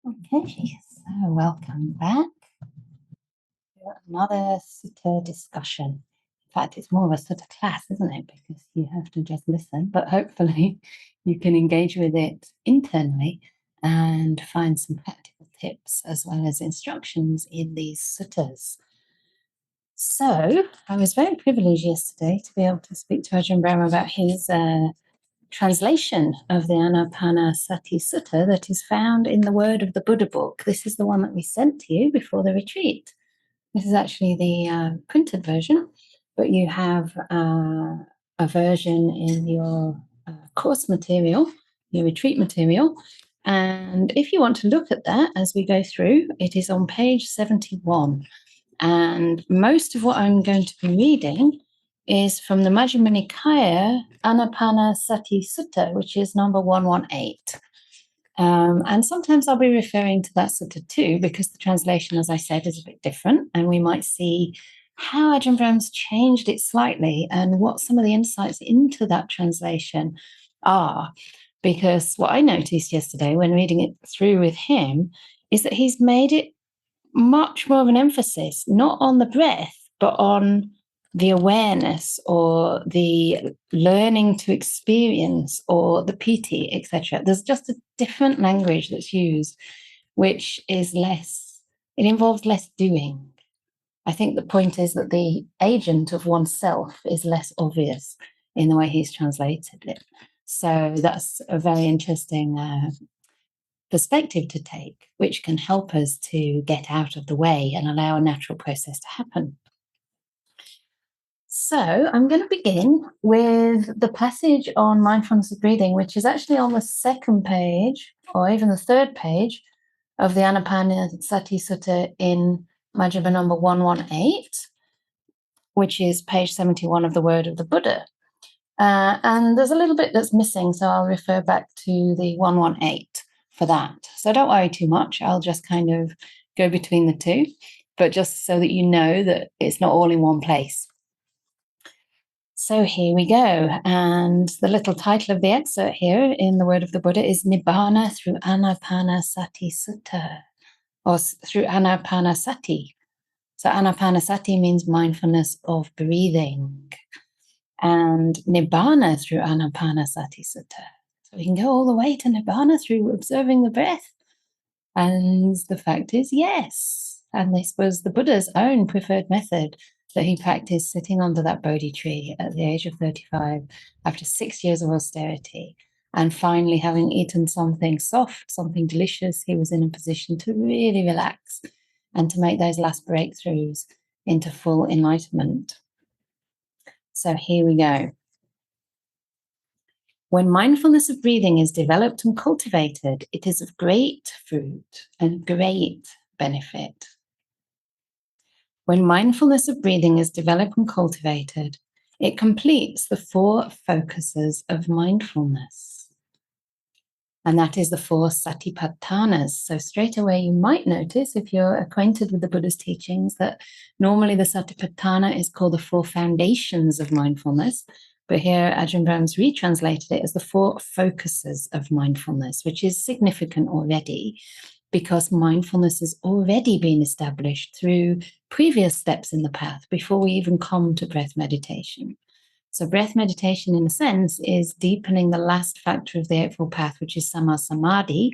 Okay, so welcome back to another sutta discussion. In fact, it's more of a sutta class, isn't it? Because you have to just listen, but hopefully you can engage with it internally and find some practical tips as well as instructions in these suttas. So I was very privileged yesterday to be able to speak to Ajahn Brahm about his translation of the Ānāpānasati Sutta that is found in the Word of the Buddha book. This is the one that we sent to you before the retreat. This is actually the printed version, but you have a version in your course material, your retreat material. And if you want to look at that as we go through, it is on page 71. And most of what I'm going to be reading is from the Majjhima Nikaya Anapanasati Sutta, which is number 118. And sometimes I'll be referring to that sutta too, because the translation, as I said, is a bit different, and we might see how Ajahn Brahm's changed it slightly and what some of the insights into that translation are. Because what I noticed yesterday when reading it through with him is that he's made it much more of an emphasis, not on the breath, but on the awareness or the learning to experience or the piti, etc. There's just a different language that's used, which is less, it involves less doing. I think the point is that the agent of oneself is less obvious in the way he's translated it. So that's a very interesting perspective to take, which can help us to get out of the way and allow a natural process to happen. So I'm going to begin with the passage on mindfulness of breathing, which is actually on the second page or even the third page of the Anapanasati Sutta in Majjhima number 118, which is page 71 of the Word of the Buddha. And there's a little bit that's missing, so I'll refer back to the 118 for that. So don't worry too much. I'll just kind of go between the two, but just so that you know that it's not all in one place. So here we go. And the little title of the excerpt here in the Word of the Buddha is Nibbana through Ānāpānasati Sutta, or through Ānāpānasati. So Ānāpānasati means mindfulness of breathing, and Nibbana through Ānāpānasati Sutta. So we can go all the way to Nibbana through observing the breath. And the fact is, yes. And this was the Buddha's own preferred method that he practiced sitting under that Bodhi tree at the age of 35 after 6 years of austerity. And finally, having eaten something soft, something delicious, he was in a position to really relax and to make those last breakthroughs into full enlightenment. So here we go. When mindfulness of breathing is developed and cultivated, it is of great fruit and great benefit. When mindfulness of breathing is developed and cultivated, it completes the 4 focuses of mindfulness. And that is the 4 satipatthanas. So straight away you might notice, if you're acquainted with the Buddha's teachings, that normally the satipatthana is called the 4 foundations of mindfulness. But here Ajahn Brahm's retranslated it as the 4 focuses of mindfulness, which is significant already, because mindfulness has already been established through previous steps in the path before we even come to breath meditation. So breath meditation, in a sense, is deepening the last factor of the Eightfold Path, which is Samma-Samadhi.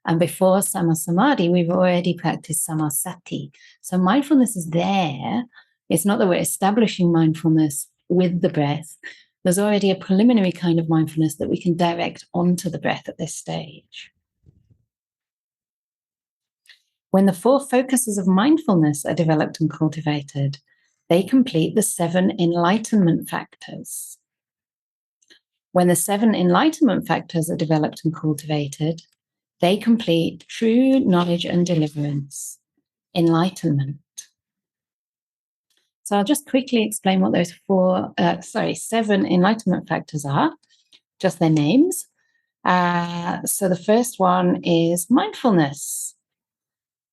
And before Samma-Samadhi, we've already practiced Samma-Sati. So mindfulness is there. It's not that we're establishing mindfulness with the breath. There's already a preliminary kind of mindfulness that we can direct onto the breath at this stage. When the 4 focuses of mindfulness are developed and cultivated, they complete the 7 enlightenment factors. When the 7 enlightenment factors are developed and cultivated, they complete true knowledge and deliverance, enlightenment. So I'll just quickly explain what those 7 enlightenment factors are, just their names. So the first one is mindfulness.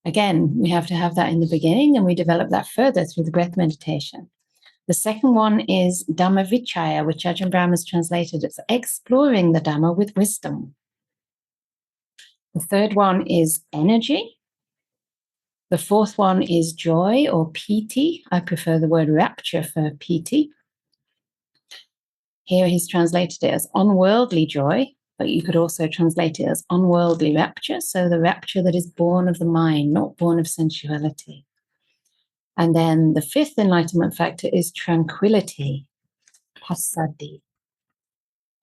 Again, we have to have that in the beginning, and we develop that further through the breath meditation. The second one is Dhamma Vichaya, which Ajahn Brahm has translated as exploring the Dhamma with wisdom. The third one is energy. The fourth one is joy or piti. I prefer the word rapture for piti. Here he's translated it as unworldly joy, but you could also translate it as unworldly rapture. So the rapture that is born of the mind, not born of sensuality. And then the fifth enlightenment factor is tranquility, passaddhi.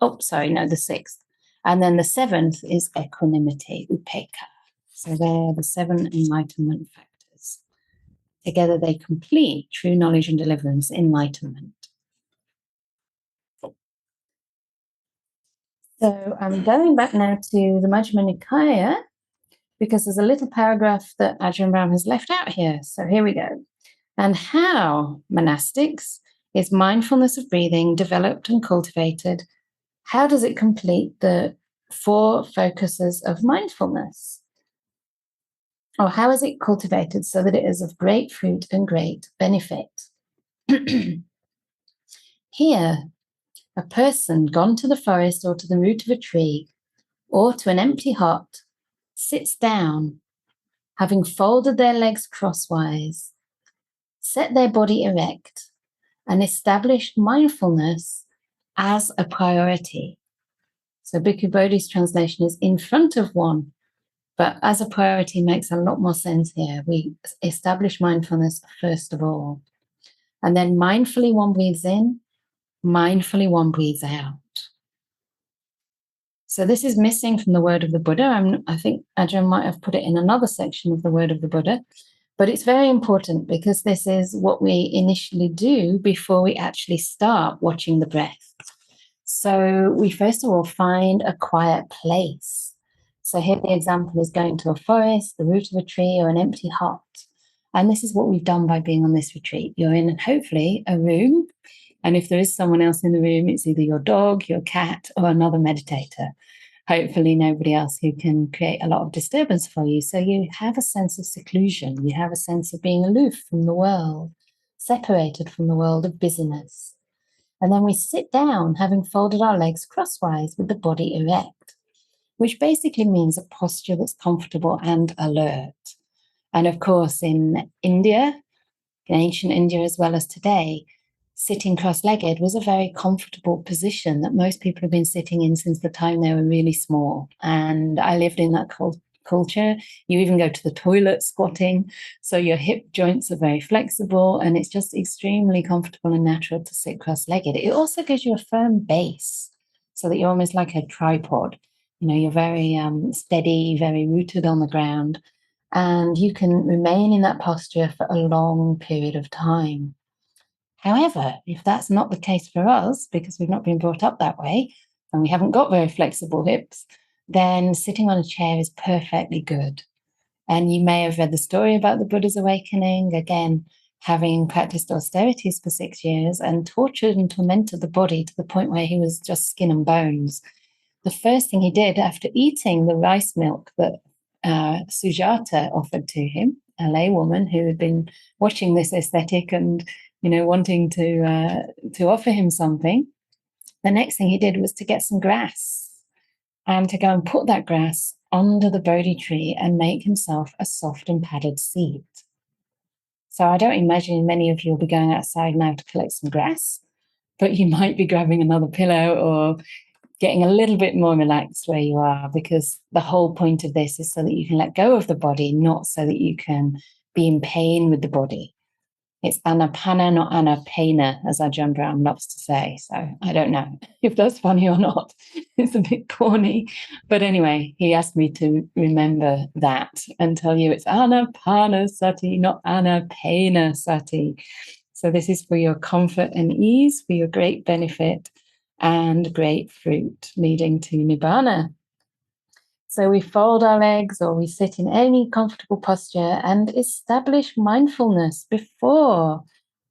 Oh, sorry, no, the sixth. And then the seventh is equanimity, upekkha. So they're the seven enlightenment factors. Together they complete true knowledge and deliverance, enlightenment. So I'm going back now to the Majjhima Nikaya, because there's a little paragraph that Ajahn Brahm has left out here. So here we go. And how, monastics, is mindfulness of breathing developed and cultivated? How does it complete the four focuses of mindfulness? Or how is it cultivated so that it is of great fruit and great benefit? Here, a person gone to the forest or to the root of a tree or to an empty hut sits down, having folded their legs crosswise, set their body erect, and established mindfulness as a priority. So Bhikkhu Bodhi's translation is in front of one, but as a priority makes a lot more sense here. We establish mindfulness first of all. And then mindfully one breathes in, mindfully one breathes out. So this is missing from the word of the Buddha. I think Ajahn might have put it in another section of the word of the Buddha, but it's very important because this is what we initially do before we actually start watching the breath. So we first of all find a quiet place. So here the example is going to a forest, the root of a tree, or an empty hut. And this is what we've done by being on this retreat. You're in, hopefully, a room. And if there is someone else in the room, it's either your dog, your cat, or another meditator. Hopefully nobody else who can create a lot of disturbance for you. So you have a sense of seclusion. You have a sense of being aloof from the world, separated from the world of busyness. And then we sit down, having folded our legs crosswise with the body erect, which basically means a posture that's comfortable and alert. And of course, in India, in ancient India as well as today, sitting cross-legged was a very comfortable position that most people have been sitting in since the time they were really small. And I lived in that culture. You even go to the toilet squatting. So your hip joints are very flexible and it's just extremely comfortable and natural to sit cross-legged. It also gives you a firm base so that you're almost like a tripod. You know, you're very steady, very rooted on the ground, and you can remain in that posture for a long period of time. However, if that's not the case for us, because we've not been brought up that way and we haven't got very flexible hips, then sitting on a chair is perfectly good. And you may have read the story about the Buddha's awakening, again, having practiced austerities for 6 years and tortured and tormented the body to the point where he was just skin and bones. The first thing he did after eating the rice milk that Sujata offered to him, a laywoman who had been watching this aesthetic and wanting to offer him something, the next thing he did was to get some grass and to go and put that grass under the Bodhi tree and make himself a soft and padded seat. So I don't imagine many of you will be going outside now to collect some grass, but you might be grabbing another pillow or getting a little bit more relaxed where you are, because the whole point of this is so that you can let go of the body, not so that you can be in pain with the body. It's Ānāpāna, not Ānāpāna, as Ajahn Brahm loves to say. So I don't know if that's funny or not. It's a bit corny. But anyway, he asked me to remember that and tell you it's Ānāpānasati, not Ānāpānasati. So this is for your comfort and ease, for your great benefit and great fruit leading to Nibbana. So we fold our legs or we sit in any comfortable posture and establish mindfulness before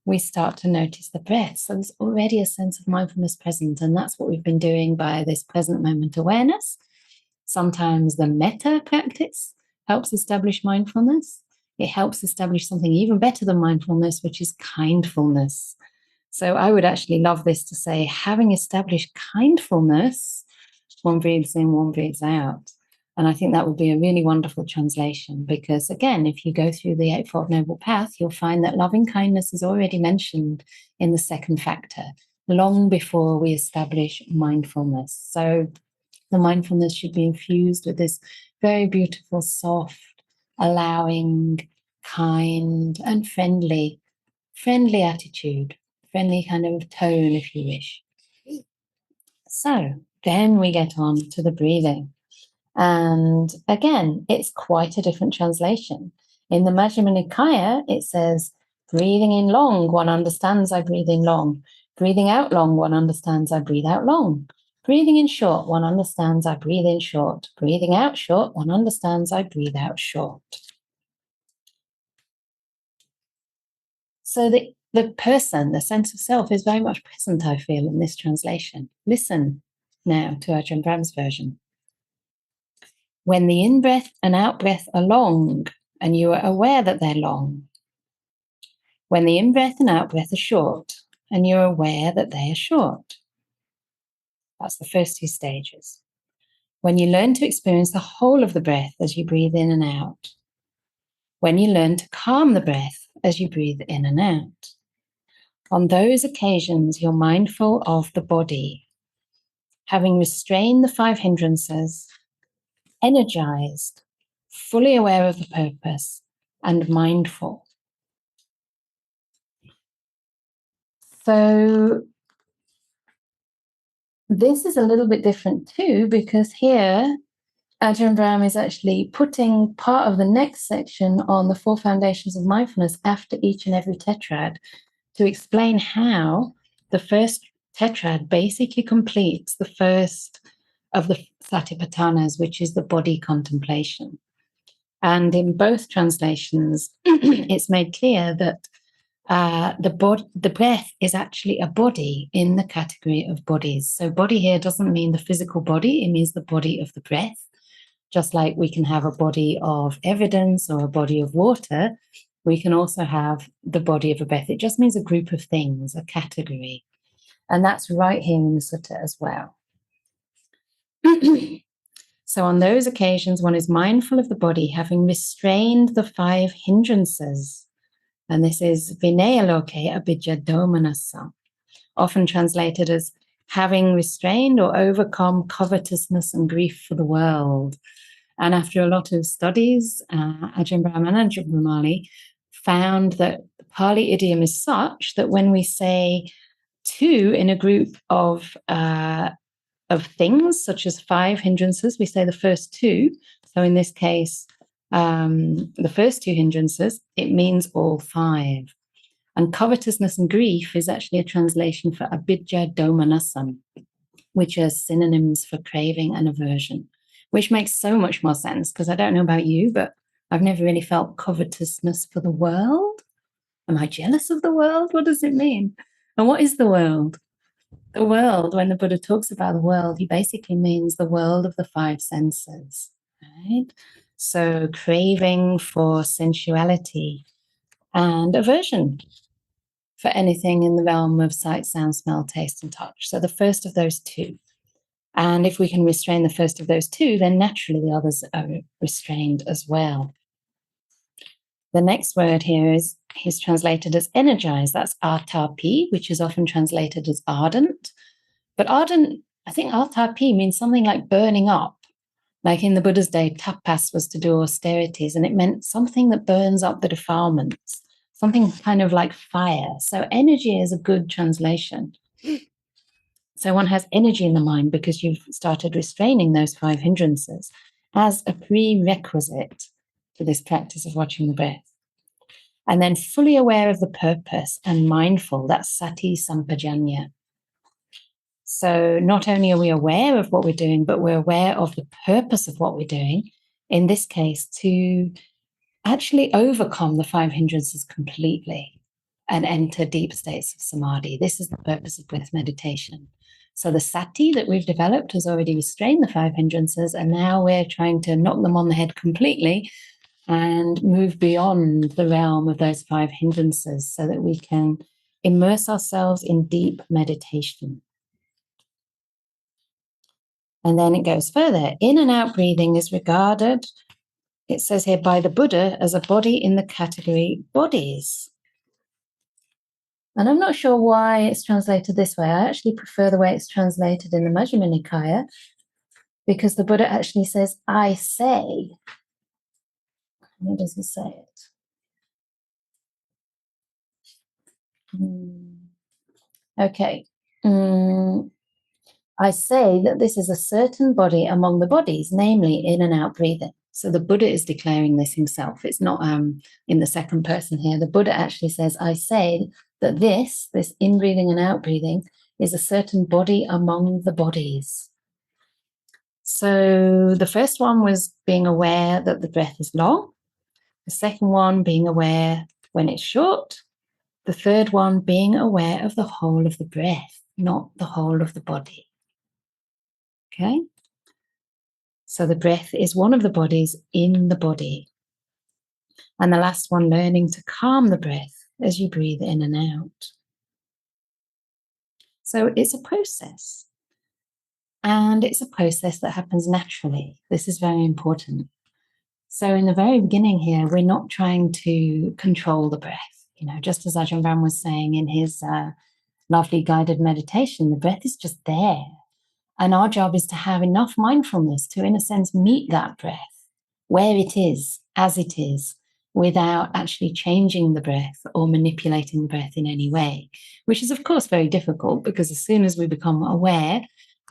we start to notice the breath. So there's already a sense of mindfulness present, and that's what we've been doing by this present moment awareness. Sometimes the metta practice helps establish mindfulness. It helps establish something even better than mindfulness, which is kindfulness. So I would actually love this to say, having established kindfulness, one breathes in, one breathes out. And I think that would be a really wonderful translation because, again, if you go through the Eightfold Noble Path, you'll find that loving kindness is already mentioned in the second factor, long before we establish mindfulness. So the mindfulness should be infused with this very beautiful, soft, allowing, kind, and friendly attitude, friendly kind of tone, if you wish. So then we get on to the breathing. And again, it's quite a different translation. In the Majjhima Nikaya, it says, breathing in long, one understands I breathe in long. Breathing out long, one understands I breathe out long. Breathing in short, one understands I breathe in short. Breathing out short, one understands I breathe out short. So the person, the sense of self, is very much present, I feel, in this translation. Listen now to Ajahn Brahm's version. When the in-breath and out-breath are long, and you are aware that they're long. When the in-breath and out-breath are short, and you're aware that they are short. That's the first two stages. When you learn to experience the whole of the breath as you breathe in and out. When you learn to calm the breath as you breathe in and out. On those occasions, you're mindful of the body, having restrained the 5 hindrances, energized, fully aware of the purpose, and mindful. So this is a little bit different too, because here Ajahn Brahm is actually putting part of the next section on the 4 foundations of mindfulness after each and every tetrad to explain how the first tetrad basically completes the first of the Satipatthanas, which is the body contemplation. And in both translations, it's made clear that the breath is actually a body in the category of bodies. So body here doesn't mean the physical body, it means the body of the breath. Just like we can have a body of evidence or a body of water, we can also have the body of a breath. It just means a group of things, a category. And that's right here in the sutta as well. So on those occasions, one is mindful of the body, having restrained the 5 hindrances. And this is vinayaloke abhijja domanassa, often translated as having restrained or overcome covetousness and grief for the world. And after a lot of studies, Ajahn Brahm and Ajahn Brahmali found that the Pali idiom is such that when we say 2 in a group of things, such as 5 hindrances, we say the first 2. So in this case, the first 2 hindrances, it means all 5. And covetousness and grief is actually a translation for abhijja domanasam, which are synonyms for craving and aversion, which makes so much more sense because I don't know about you, but I've never really felt covetousness for the world. Am I jealous of the world? What does it mean? And what is the world? The world, when the Buddha talks about the world, he basically means the world of the 5 senses, right? So craving for sensuality and aversion for anything in the realm of sight, sound, smell, taste, and touch. So the first of those 2. And if we can restrain the first of those 2, then naturally the others are restrained as well. The next word here is translated as energized. That's atapi, which is often translated as ardent. But ardent, I think atapi means something like burning up. Like in the Buddha's day, tapas was to do austerities, and it meant something that burns up the defilements, something kind of like fire. So energy is a good translation. So one has energy in the mind because you've started restraining those 5 hindrances as a prerequisite to this practice of watching the breath. And then fully aware of the purpose and mindful, that's sati sampajanya. So not only are we aware of what we're doing, but we're aware of the purpose of what we're doing, in this case, to actually overcome the 5 hindrances completely and enter deep states of samadhi. This is the purpose of breath meditation. So the sati that we've developed has already restrained the 5 hindrances, and now we're trying to knock them on the head completely and move beyond the realm of those 5 hindrances so that we can immerse ourselves in deep meditation. And then it goes further. In and out breathing is regarded, it says here, by the Buddha as a body in the category bodies. And I'm not sure why it's translated this way. I actually prefer the way it's translated in the Majjhima Nikaya, because the Buddha actually says, I say. How does he say it? Okay. I say that this is a certain body among the bodies, namely in and out breathing. So the Buddha is declaring this himself. It's not in the second person here. The Buddha actually says, I say that this in breathing and out breathing, is a certain body among the bodies. So the first one was being aware that the breath is long. The second one, being aware when it's short. The third one, being aware of the whole of the breath, not the whole of the body. Okay? So the breath is one of the bodies in the body. And the last one, learning to calm the breath as you breathe in and out. So it's a process. And it's a process that happens naturally. This is very important. So in the very beginning here, we're not trying to control the breath. Just as Ajahn Brahm was saying in his lovely guided meditation, the breath is just there. And our job is to have enough mindfulness to, in a sense, meet that breath where it is, as it is, without actually changing the breath or manipulating the breath in any way, which is, of course, very difficult, because as soon as we become aware,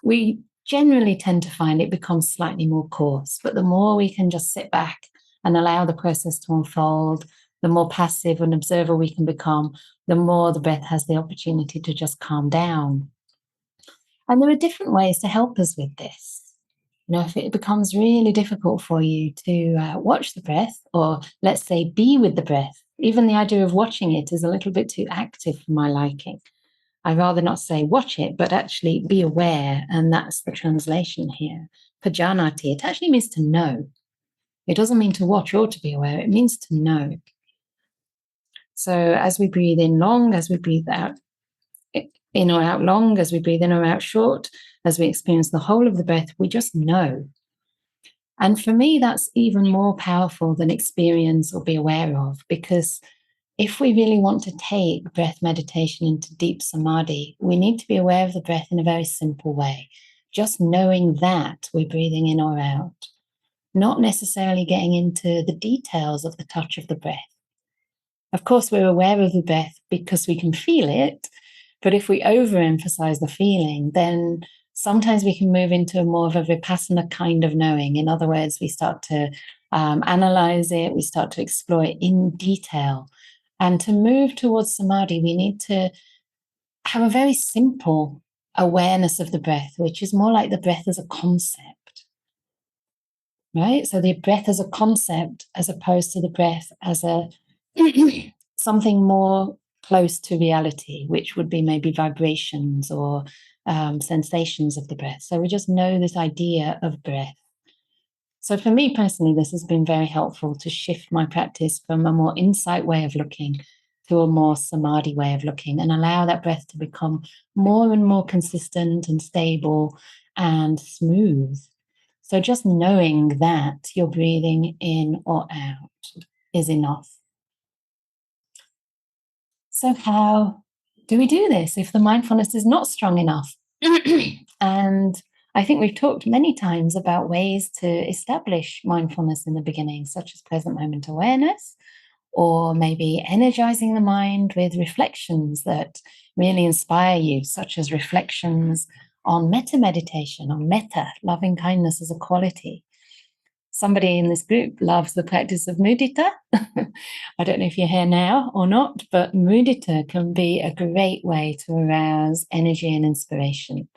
we generally tend to find it becomes slightly more coarse. But the more we can just sit back and allow the process to unfold, the more passive an observer we can become, the more the breath has the opportunity to just calm down. And there are different ways to help us with this. If it becomes really difficult for you to watch the breath, or let's say be with the breath, even the idea of watching it is a little bit too active for my liking. I'd rather not say watch it, but actually be aware. And that's the translation here. Pajanati, it actually means to know. It doesn't mean to watch or to be aware. It means to know. So as we breathe in long, as we breathe out in or out long, as we breathe in or out short, as we experience the whole of the breath, we just know. And for me, that's even more powerful than experience or be aware of, because if we really want to take breath meditation into deep samadhi, we need to be aware of the breath in a very simple way. Just knowing that we're breathing in or out, not necessarily getting into the details of the touch of the breath. Of course, we're aware of the breath because we can feel it, but if we overemphasize the feeling, then sometimes we can move into more of a vipassana kind of knowing. In other words, we start to analyze it, we start to explore it in detail. And to move towards samadhi, we need to have a very simple awareness of the breath, which is more like the breath as a concept, right? So the breath as a concept, as opposed to the breath as a something more close to reality, which would be maybe vibrations or sensations of the breath. So we just know this idea of breath. So for me personally, this has been very helpful to shift my practice from a more insight way of looking to a more samadhi way of looking, and allow that breath to become more and more consistent and stable and smooth. So just knowing that you're breathing in or out is enough. So how do we do this if the mindfulness is not strong enough? And I think we've talked many times about ways to establish mindfulness in the beginning, such as present moment awareness, or maybe energizing the mind with reflections that really inspire you, such as reflections on metta meditation, on metta, loving kindness as a quality. Somebody in this group loves the practice of mudita. I don't know if you're here now or not, but mudita can be a great way to arouse energy and inspiration,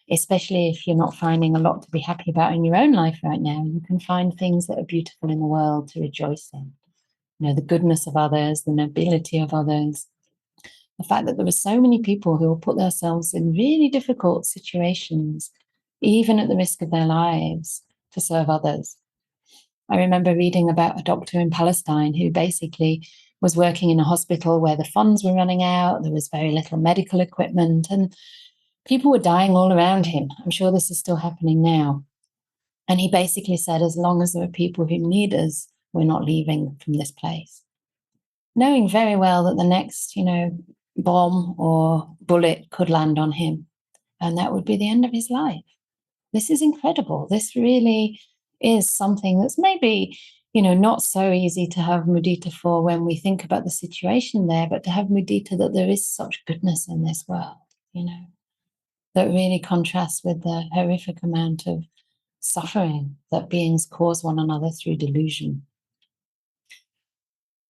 especially if you're not finding a lot to be happy about in your own life right now. You can find things that are beautiful in the world to rejoice in. The goodness of others, the nobility of others, the fact that there are so many people who will put themselves in really difficult situations, even at the risk of their lives, to serve others. I remember reading about a doctor in Palestine who basically was working in a hospital where the funds were running out. There was very little medical equipment. And People were dying all around him. I'm sure this is still happening now. And he basically said, as long as there are people who need us, we're not leaving from this place. Knowing very well that the next, bomb or bullet could land on him, and that would be the end of his life. This is incredible. This really is something that's maybe, not so easy to have mudita for when we think about the situation there, but to have mudita that there is such goodness in this world, that really contrasts with the horrific amount of suffering that beings cause one another through delusion.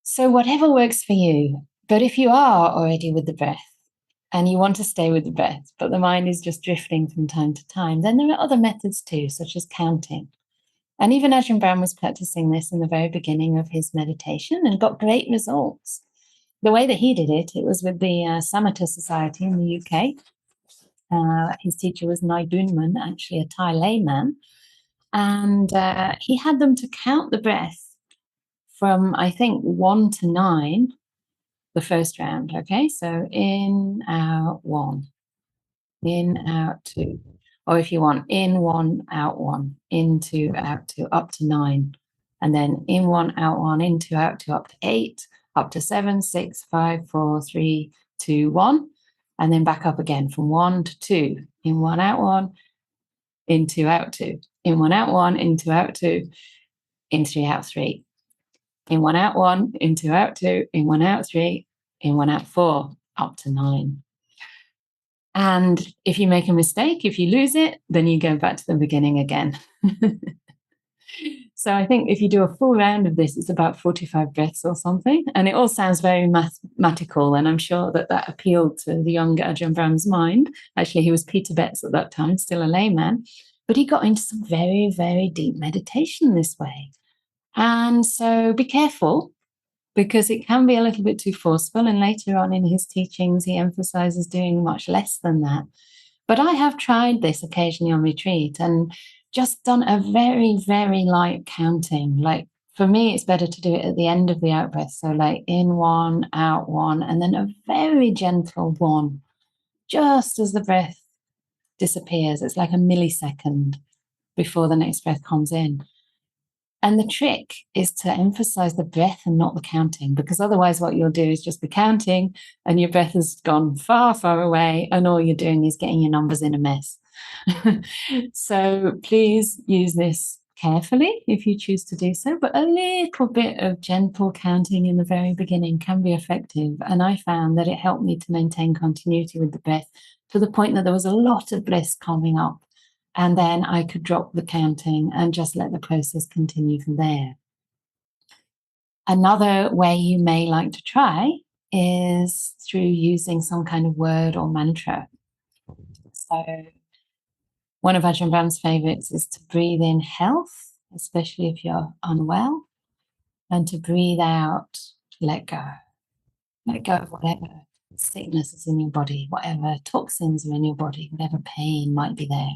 So whatever works for you, but if you are already with the breath and you want to stay with the breath, but the mind is just drifting from time to time, then there are other methods too, such as counting. And even Ajahn Brahm was practicing this in the very beginning of his meditation and got great results. The way that he did it, it was with the Samatha Society in the UK. His teacher was Nai Dunman, actually a Thai layman. And he had them to count the breath from, I think, 1 to 9, the first round. Okay, so in, out, 1, in, out, 2. Or if you want, in, 1, out, 1, in, 2, out, 2, up to 9. And then in, 1, out, 1, in, 2, out, 2, up to 8, up to 7, 6, 5, 4, 3, 2, 1. And then back up again from 1 to 2. In, 1, out, 1, in, 2, out, 2. In, 1, out, 1, in, 2, out, 2. In, 3, out, 3. In, 1, out, 1, in, 2, out, 2. In, 1, out, 3. In, 1, out, 4, up to 9. And if you make a mistake, if you lose it, then you go back to the beginning again. So I think if you do a full round of this, it's about 45 breaths or something. And it all sounds very mathematical. And I'm sure that that appealed to the young Ajahn Brahm's mind. Actually, he was Peter Betts at that time, still a layman. But he got into some very, very deep meditation this way. And so be careful, because it can be a little bit too forceful. And later on in his teachings, he emphasizes doing much less than that. But I have tried this occasionally on retreat and just done a very, very light counting. Like for me, it's better to do it at the end of the out breath. So like in 1, out 1, and then a very gentle 1, just as the breath disappears. It's like a millisecond before the next breath comes in. And the trick is to emphasize the breath and not the counting, because otherwise what you'll do is just be counting and your breath has gone far, far away, and all you're doing is getting your numbers in a mess. So please use this carefully if you choose to do so, but a little bit of gentle counting in the very beginning can be effective. And I found that it helped me to maintain continuity with the breath to the point that there was a lot of bliss coming up. And then I could drop the counting and just let the process continue from there. Another way you may like to try is through using some kind of word or mantra. So one of Ajahn Brahm's favorites is to breathe in health, especially if you're unwell, and to breathe out, let go. Let go of whatever sickness is in your body, whatever toxins are in your body, whatever pain might be there.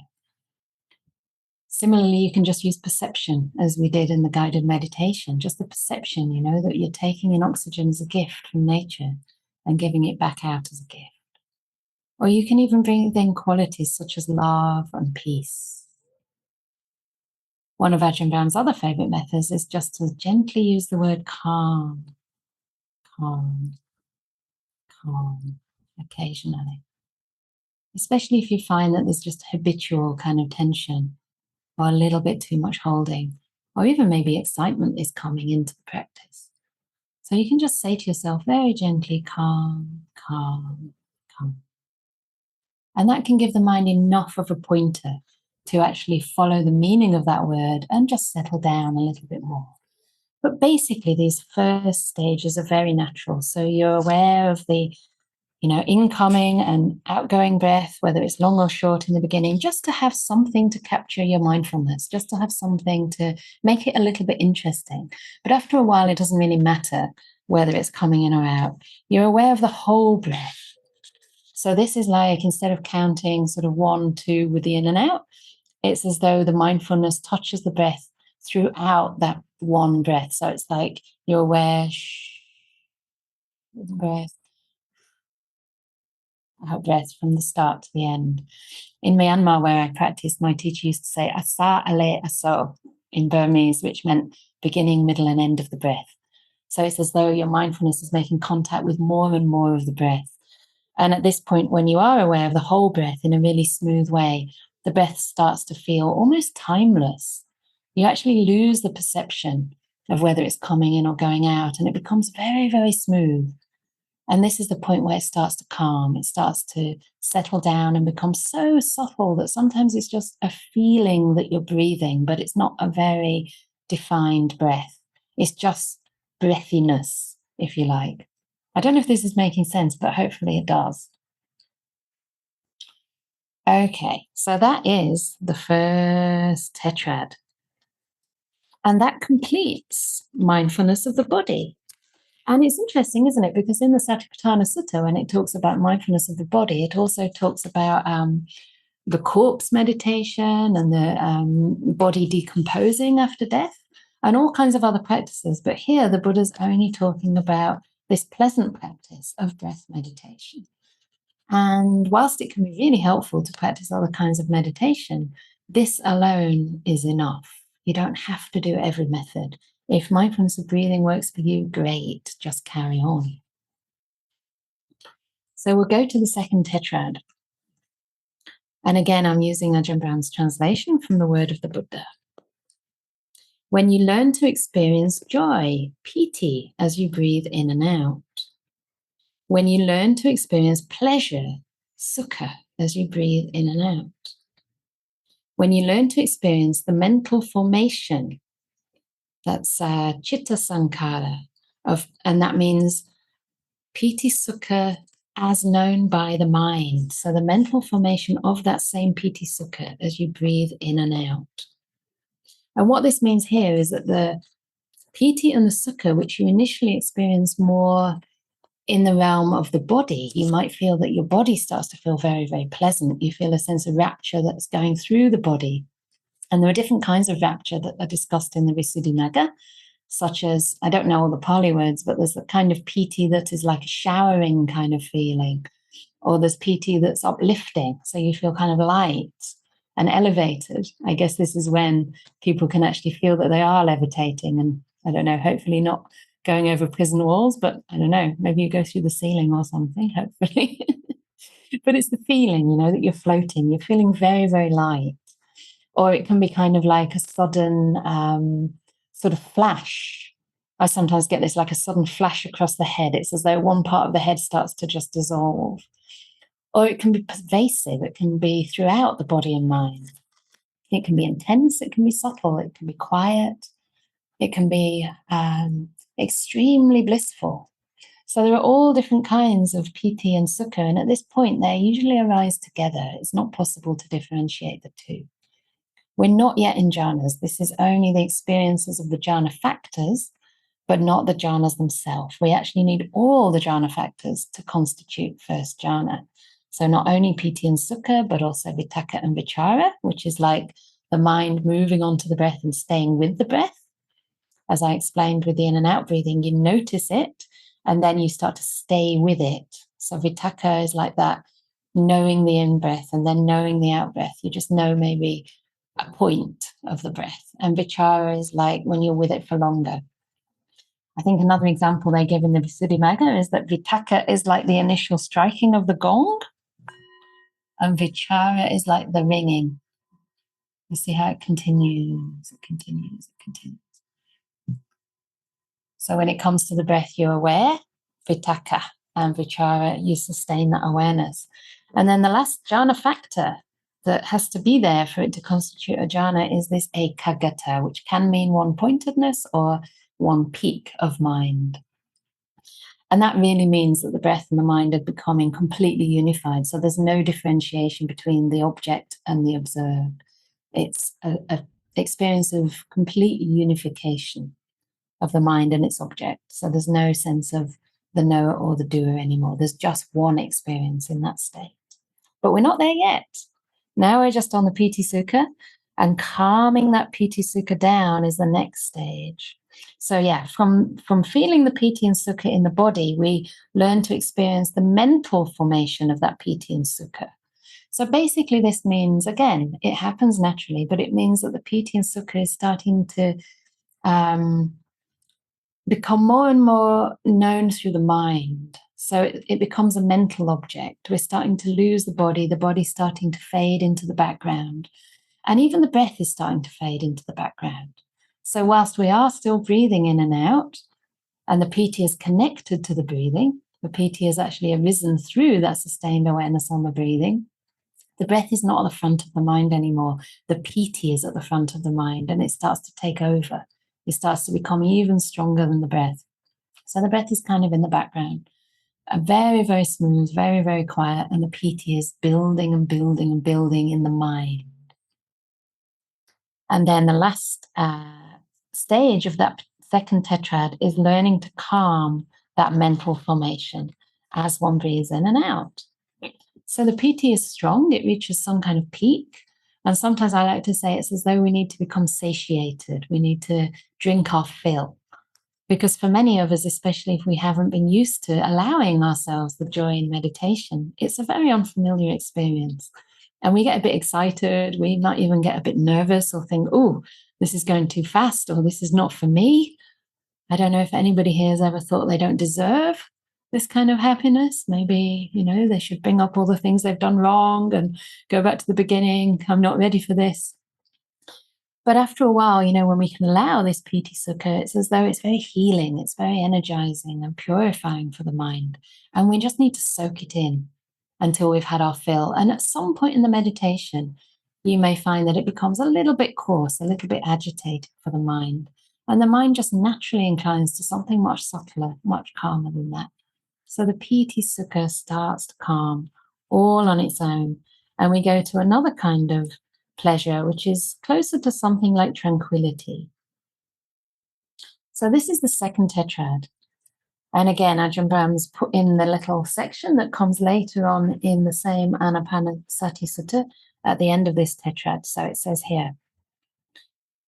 Similarly, you can just use perception, as we did in the guided meditation, just the perception, that you're taking in oxygen as a gift from nature and giving it back out as a gift. Or you can even bring in qualities such as love and peace. One of Ajahn Brahm's other favorite methods is just to gently use the word calm, calm, calm, occasionally. Especially if you find that there's just habitual kind of tension, or a little bit too much holding, or even maybe excitement is coming into the practice. So you can just say to yourself very gently, calm, calm, calm. And that can give the mind enough of a pointer to actually follow the meaning of that word and just settle down a little bit more. But basically, these first stages are very natural. So you're aware of the incoming and outgoing breath, whether it's long or short in the beginning, just to have something to capture your mindfulness, just to have something to make it a little bit interesting. But after a while, it doesn't really matter whether it's coming in or out. You're aware of the whole breath. So this is like, instead of counting sort of 1, 2 with the in and out, it's as though the mindfulness touches the breath throughout that one breath. So it's like you're aware, breath, out breath from the start to the end. In Myanmar, where I practiced, my teacher used to say asa ale aso in Burmese, which meant beginning, middle, and end of the breath. So it's as though your mindfulness is making contact with more and more of the breath. And at this point, when you are aware of the whole breath in a really smooth way, the breath starts to feel almost timeless. You actually lose the perception of whether it's coming in or going out, and it becomes very, very smooth. And this is the point where it starts to calm. It starts to settle down and become so subtle that sometimes it's just a feeling that you're breathing, but it's not a very defined breath. It's just breathiness, if you like. I don't know if this is making sense, but hopefully it does. Okay, so that is the first tetrad. And that completes mindfulness of the body. And it's interesting, isn't it? Because in the Satipatthana Sutta, when it talks about mindfulness of the body, it also talks about the corpse meditation and the body decomposing after death and all kinds of other practices. But here, the Buddha's only talking about this pleasant practice of breath meditation. And whilst it can be really helpful to practice other kinds of meditation, this alone is enough. You don't have to do every method. If mindfulness of breathing works for you, great, just carry on. So we'll go to the second tetrad. And again, I'm using Ajahn Brahm's translation from the word of the Buddha. When you learn to experience joy, piti, as you breathe in and out. When you learn to experience pleasure, sukha, as you breathe in and out. When you learn to experience the mental formation, that's chitta sankara, and that means piti sukha as known by the mind. So the mental formation of that same piti sukha as you breathe in and out. And what this means here is that the piti and the sukha, which you initially experience more in the realm of the body, you might feel that your body starts to feel very, very pleasant. You feel a sense of rapture that's going through the body. And there are different kinds of rapture that are discussed in the Visuddhimagga, such as, I don't know all the Pali words, but there's a kind of piti that is like a showering kind of feeling, or there's piti that's uplifting, so you feel kind of light and elevated. I guess this is when people can actually feel that they are levitating, and I don't know, hopefully not going over prison walls, but I don't know, maybe you go through the ceiling or something, hopefully. But it's the feeling, that you're floating, you're feeling very, very light. Or it can be kind of like a sudden sort of flash. I sometimes get this like a sudden flash across the head. It's as though one part of the head starts to just dissolve. Or it can be pervasive. It can be throughout the body and mind. It can be intense. It can be subtle. It can be quiet. It can be extremely blissful. So there are all different kinds of piti and sukha. And at this point, they usually arise together. It's not possible to differentiate the two. We're not yet in jhanas. This is only the experiences of the jhana factors, but not the jhanas themselves. We actually need all the jhana factors to constitute first jhana. So not only piti and sukha, but also vitakka and vichara, which is like the mind moving onto the breath and staying with the breath. As I explained with the in and out breathing, you notice it, and then you start to stay with it. So vitakka is like that, knowing the in breath and then knowing the out breath. You just know maybe a point of the breath. And vichara is like when you're with it for longer. I think another example they give in the Visuddhimagga is that vitakka is like the initial striking of the gong, and vichara is like the ringing. You see how it continues, it continues, it continues. So when it comes to the breath, you're aware, vitakka, and vichara, you sustain that awareness. And then the last jhana factor that has to be there for it to constitute a jhana is this ekaggata, which can mean one-pointedness or one peak of mind. And that really means that the breath and the mind are becoming completely unified. So there's no differentiation between the object and the observed. It's an experience of complete unification of the mind and its object. So there's no sense of the knower or the doer anymore. There's just one experience in that state. But we're not there yet. Now we're just on the piti sukha, and calming that piti sukha down is the next stage. So yeah, from feeling the piti and sukha in the body, we learn to experience the mental formation of that piti and sukha. So basically, this means, again, it happens naturally, but it means that the piti and sukha is starting to become more and more known through the mind. So it becomes a mental object. We're starting to lose the body's starting to fade into the background. And even the breath is starting to fade into the background. So whilst we are still breathing in and out, and the piti is connected to the breathing, the piti has actually arisen through that sustained awareness on the breathing. The breath is not at the front of the mind anymore. The piti is at the front of the mind, and it starts to take over. It starts to become even stronger than the breath. So the breath is kind of in the background, very, very smooth, very, very quiet, and the piti is building and building and building in the mind. And then the last stage of that second tetrad is learning to calm that mental formation as one breathes in and out. So the piti is strong, it reaches some kind of peak. And sometimes I like to say it's as though we need to become satiated. We need to drink our fill. Because for many of us, especially if we haven't been used to allowing ourselves the joy in meditation, it's a very unfamiliar experience. And we get a bit excited. We might even get a bit nervous or think, oh, this is going too fast, or this is not for me. I don't know if anybody here has ever thought they don't deserve this kind of happiness. Maybe, they should bring up all the things they've done wrong and go back to the beginning. I'm not ready for this. But after a while, when we can allow this piti sukha, it's as though it's very healing, it's very energizing and purifying for the mind. And we just need to soak it in until we've had our fill. And at some point in the meditation, you may find that it becomes a little bit coarse, a little bit agitated for the mind. And the mind just naturally inclines to something much subtler, much calmer than that. So the piti sukha starts to calm all on its own. And we go to another kind of pleasure, which is closer to something like tranquility. So this is the second tetrad. And again, Ajahn Brahm's put in the little section that comes later on in the same Ānāpānasati Sutta at the end of this tetrad. So it says here,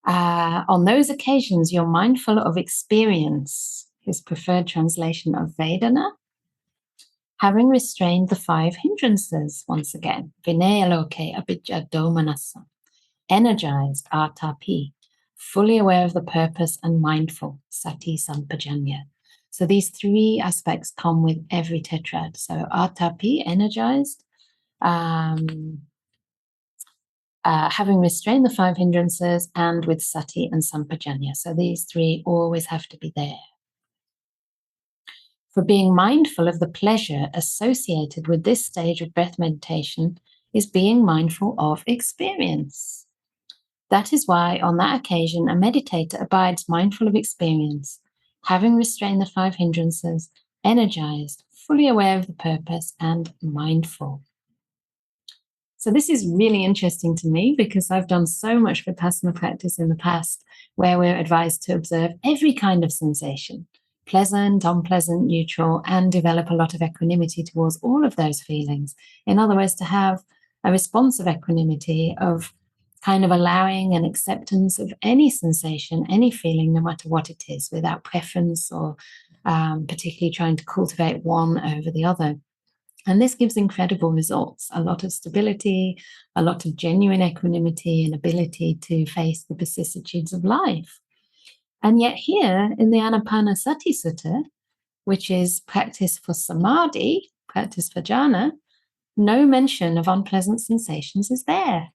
on those occasions, you're mindful of experience, his preferred translation of Vedana, having restrained the 5 hindrances, once again, vinayaloke abhijja domanassa, energized atapi, fully aware of the purpose and mindful, sati sampajanya. So these 3 aspects come with every tetrad. So atapi, energized, having restrained the 5 hindrances, and with sati and sampajanya. So these 3 always have to be there. For being mindful of the pleasure associated with this stage of breath meditation is being mindful of experience. That is why, on that occasion, a meditator abides mindful of experience, having restrained the 5 hindrances, energized, fully aware of the purpose, and mindful. So this is really interesting to me because I've done so much Vipassana practice in the past where we're advised to observe every kind of sensation, pleasant, unpleasant, neutral, and develop a lot of equanimity towards all of those feelings. In other words, to have a responsive equanimity of kind of allowing an acceptance of any sensation, any feeling, no matter what it is, without preference or particularly trying to cultivate one over the other. And this gives incredible results, a lot of stability, a lot of genuine equanimity and ability to face the vicissitudes of life. And yet here in the Ānāpānasati Sutta, which is practice for samadhi, practice for jhana, no mention of unpleasant sensations is there.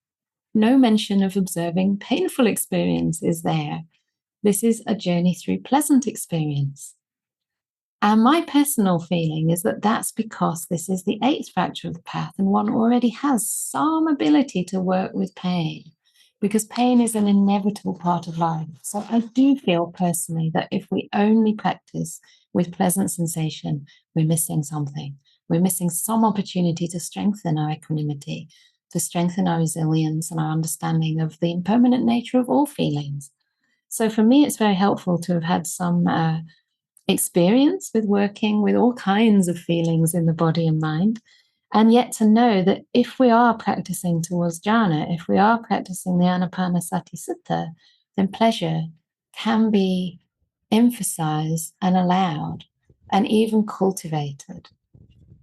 No mention of observing painful experience is there. This is a journey through pleasant experience. And my personal feeling is that that's because this is the 8th factor of the path and one already has some ability to work with pain because pain is an inevitable part of life. So I do feel personally that if we only practice with pleasant sensation, we're missing something. We're missing some opportunity to strengthen our equanimity, to strengthen our resilience and our understanding of the impermanent nature of all feelings. So for me, it's very helpful to have had some experience with working with all kinds of feelings in the body and mind, and yet to know that if we are practicing towards jhana, if we are practicing the Ānāpānasati Sutta, then pleasure can be emphasized and allowed and even cultivated.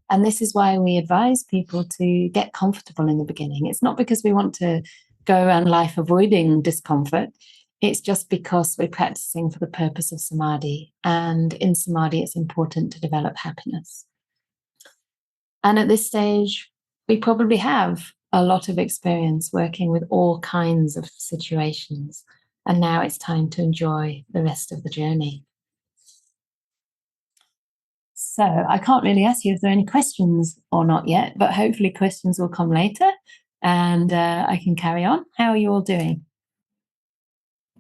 And this is why we advise people to get comfortable in the beginning. It's not because we want to go around life avoiding discomfort. It's just because we're practicing for the purpose of samadhi. And in samadhi, it's important to develop happiness. And at this stage, we probably have a lot of experience working with all kinds of situations. And now it's time to enjoy the rest of the journey. So I can't really ask you if there are any questions or not yet, but hopefully questions will come later and I can carry on. How are you all doing?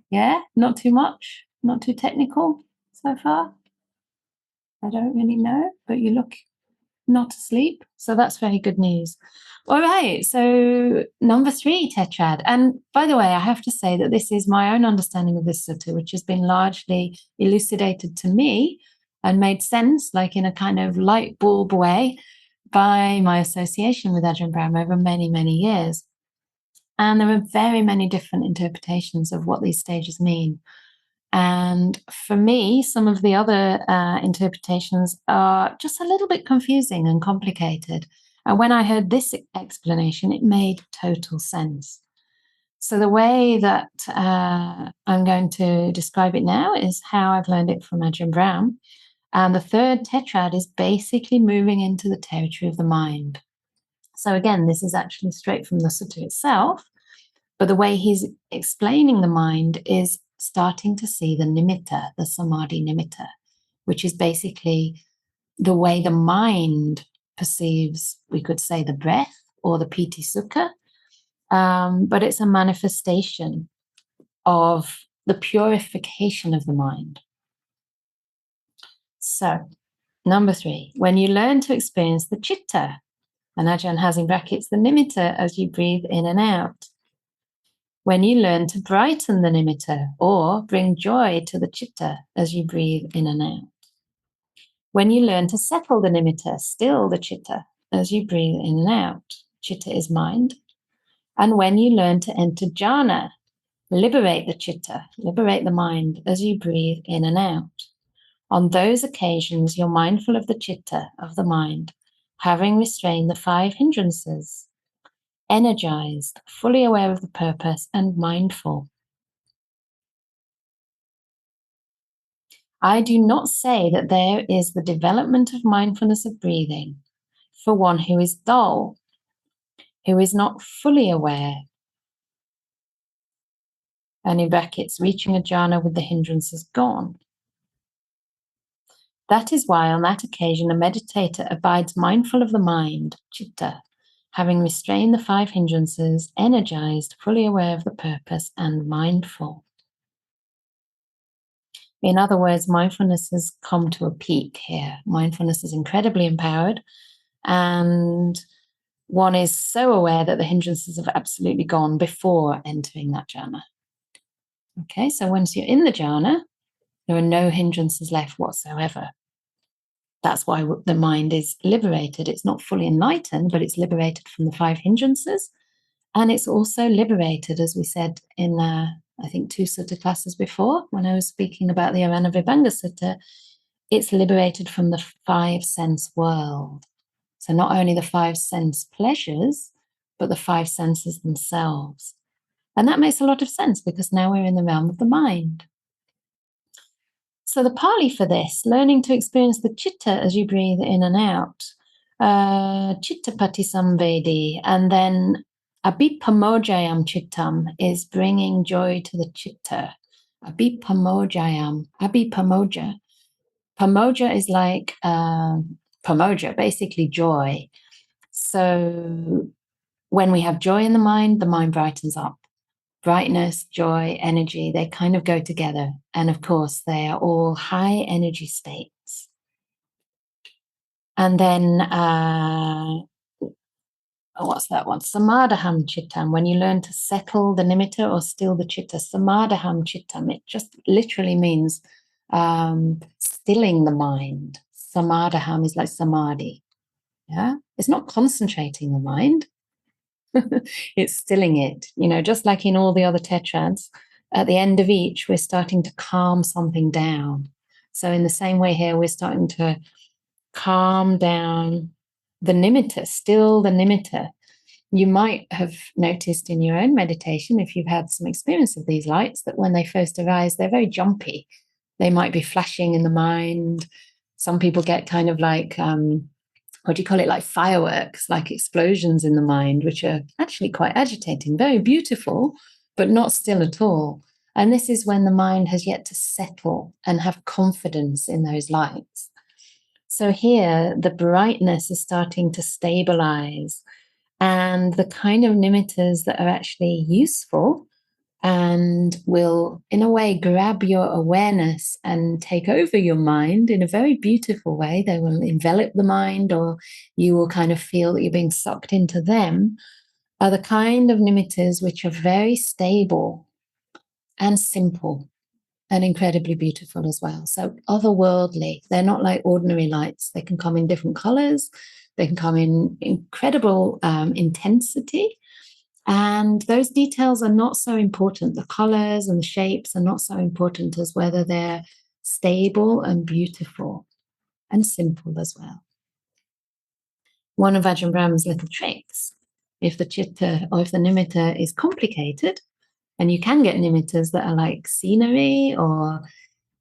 Yeah, not too much, not too technical so far? I don't really know, but you look not asleep. So that's very good news. All right. So number 3, tetrad. And by the way, I have to say that this is my own understanding of this sutta, which has been largely elucidated to me and made sense, like in a kind of light bulb way, by my association with Ajahn Brahm over many, many years. And there are very many different interpretations of what these stages mean. And for me, some of the other interpretations are just a little bit confusing and complicated. And when I heard this explanation, it made total sense. So the way that I'm going to describe it now is how I've learned it from Ajahn Brahm. And the third tetrad is basically moving into the territory of the mind. So again, this is actually straight from the sutta itself. But the way he's explaining the mind is starting to see the nimitta, the samadhi nimitta, which is basically the way the mind perceives, we could say, the breath or the piti sukha, but it's a manifestation of the purification of the mind. So, number 3, when you learn to experience the citta, and Ajahn has in brackets the nimitta as you breathe in and out. When you learn to brighten the nimitta or bring joy to the citta as you breathe in and out. When you learn to settle the nimitta, still the citta as you breathe in and out. Citta is mind. And when you learn to enter jhana, liberate the citta, liberate the mind as you breathe in and out. On those occasions, you're mindful of the citta, of the mind, having restrained the 5 hindrances, energized, fully aware of the purpose, and mindful. I do not say that there is the development of mindfulness of breathing for one who is dull, who is not fully aware, and in brackets, reaching a jhana with the hindrances gone. That is why on that occasion a meditator abides mindful of the mind, citta, having restrained the 5 hindrances, energized, fully aware of the purpose, and mindful. In other words, mindfulness has come to a peak here. Mindfulness is incredibly empowered, and one is so aware that the hindrances have absolutely gone before entering that jhana. Okay, so once you're in the jhana, there are no hindrances left whatsoever. That's why the mind is liberated. It's not fully enlightened, but it's liberated from the 5 hindrances. And it's also liberated, as we said in, I think, 2 sutta classes before, when I was speaking about the Ānāpānasati Sutta, it's liberated from the 5 sense world. So not only the 5 sense pleasures, but the 5 senses themselves. And that makes a lot of sense because now we're in the realm of the mind. So the Pali for this, learning to experience the citta as you breathe in and out, citta patisamvedi, and then abhipamojayam cittam is bringing joy to the citta. Abhipamoja. Pamoja is like pamoja, basically joy. So when we have joy in the mind brightens up. Brightness, joy, energy, they kind of go together. And of course, they are all high energy states. And then, what's that one? Samadham chittam, when you learn to settle the nimitta or still the citta. Samadham chittam, it just literally means stilling the mind. Samadham is like samadhi. Yeah, it's not concentrating the mind. It's stilling it, just like in all the other tetrads. at the end of each, we're starting to calm something down. So in the same way here, we're starting to calm down the nimitta, still the nimitta. You might have noticed in your own meditation, if you've had some experience of these lights, that when they first arise, they're very jumpy. They might be flashing in the mind. Some people get kind of like, what do you call it, like fireworks, like explosions in the mind, which are actually quite agitating, very beautiful, but not still at all. And this is when the mind has yet to settle and have confidence in those lights. So here, the brightness is starting to stabilize, and the kind of nimittas that are actually useful and will, in a way, grab your awareness and take over your mind in a very beautiful way. They will envelop the mind, or you will kind of feel that you're being sucked into them, are the kind of nimittas which are very stable and simple and incredibly beautiful as well. So otherworldly. They're not like ordinary lights. They can come in different colors. They can come in incredible intensity. And those details are not so important. The colors and the shapes are not so important as whether they're stable and beautiful and simple as well. One of Ajahn Brahm's little tricks, if the chitta or if the nimitta is complicated, and you can get nimittas that are like scenery or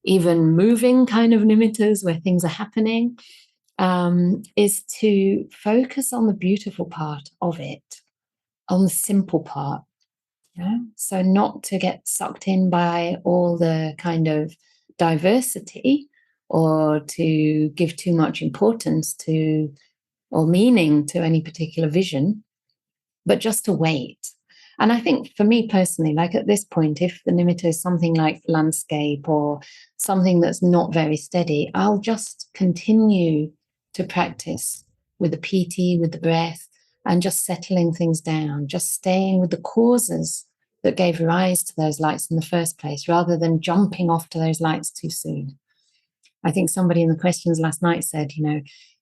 even moving kind of nimittas where things are happening, is to focus on the beautiful part of it, on the simple part. Yeah? So not to get sucked in by all the kind of diversity, or to give too much importance to or meaning to any particular vision, but just to wait. And I think for me personally, like at this point, if the nimitta is something like landscape or something that's not very steady, I'll just continue to practice with the piti, with the breath, and just settling things down, just staying with the causes that gave rise to those lights in the first place, rather than jumping off to those lights too soon. I think somebody in the questions last night said,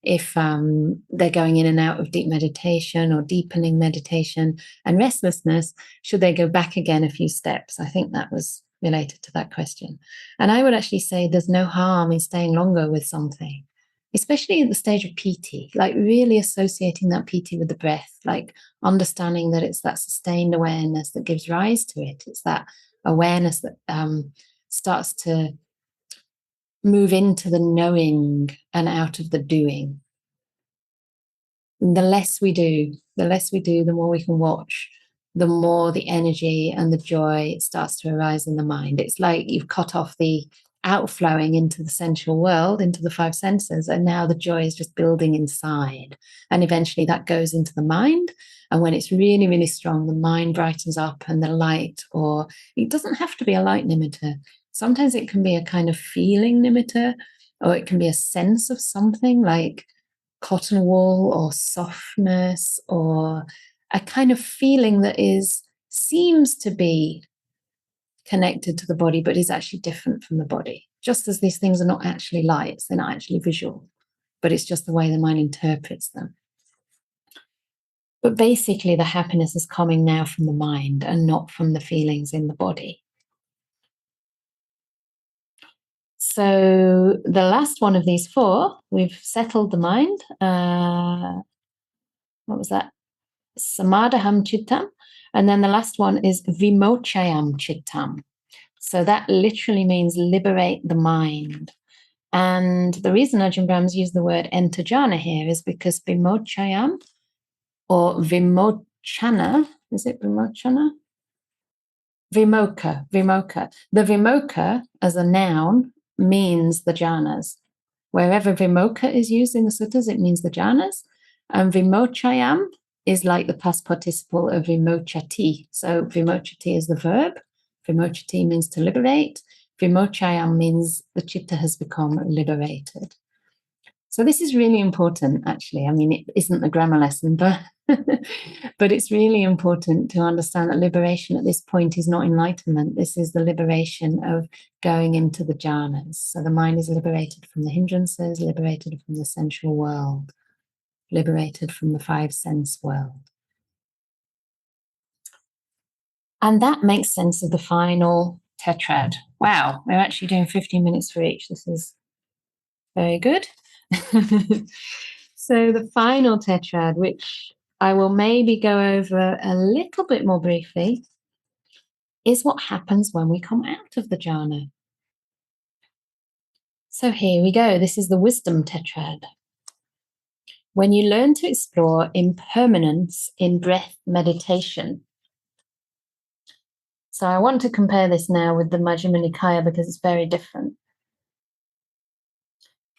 if they're going in and out of deep meditation or deepening meditation and restlessness, should they go back again a few steps? I think that was related to that question. And I would actually say there's no harm in staying longer with something, especially at the stage of piti, like really associating that piti with the breath, like understanding that it's that sustained awareness that gives rise to it. It's that awareness that starts to move into the knowing and out of the doing. The less we do, the more we can watch, the more the energy and the joy starts to arise in the mind. It's like you've cut off the outflowing into the sensual world, into the five senses, and now the joy is just building inside. And eventually that goes into the mind. And when it's really, really strong, the mind brightens up, and the light, or it doesn't have to be a light nimitta. Sometimes it can be a kind of feeling nimitta, or it can be a sense of something like cotton wool or softness, or a kind of feeling that seems to be connected to the body, but is actually different from the body. Just as these things are not actually lights, they're not actually visual, but it's just the way the mind interprets them. But basically, the happiness is coming now from the mind and not from the feelings in the body. So the last one of these four, we've settled the mind. What was that? Samadham chittam. And then the last one is vimochayam chittam. So that literally means liberate the mind. And the reason Ajahn Brahm's used the word entajana here is because vimochayam or vimochana, is it vimochana? Vimoka. The vimoka as a noun means the jhanas. Wherever vimoka is used in the suttas, it means the jhanas. And vimochayam is like the past participle of vimochati. So vimochati is the verb. Vimochati means to liberate. Vimochayam means the chitta has become liberated. So this is really important, actually. I mean, it isn't a grammar lesson, but but it's really important to understand that liberation at this point is not enlightenment. This is the liberation of going into the jhanas. So the mind is liberated from the hindrances, liberated from the sensual world, liberated from the five sense world. And that makes sense of the final tetrad. Wow, we're actually doing 15 minutes for each. This is very good. So the final tetrad, which I will maybe go over a little bit more briefly, is what happens when we come out of the jhana. So here we go. This is the wisdom tetrad. When you learn to explore impermanence in breath meditation. So I want to compare this now with the Majjhima Nikaya because it's very different.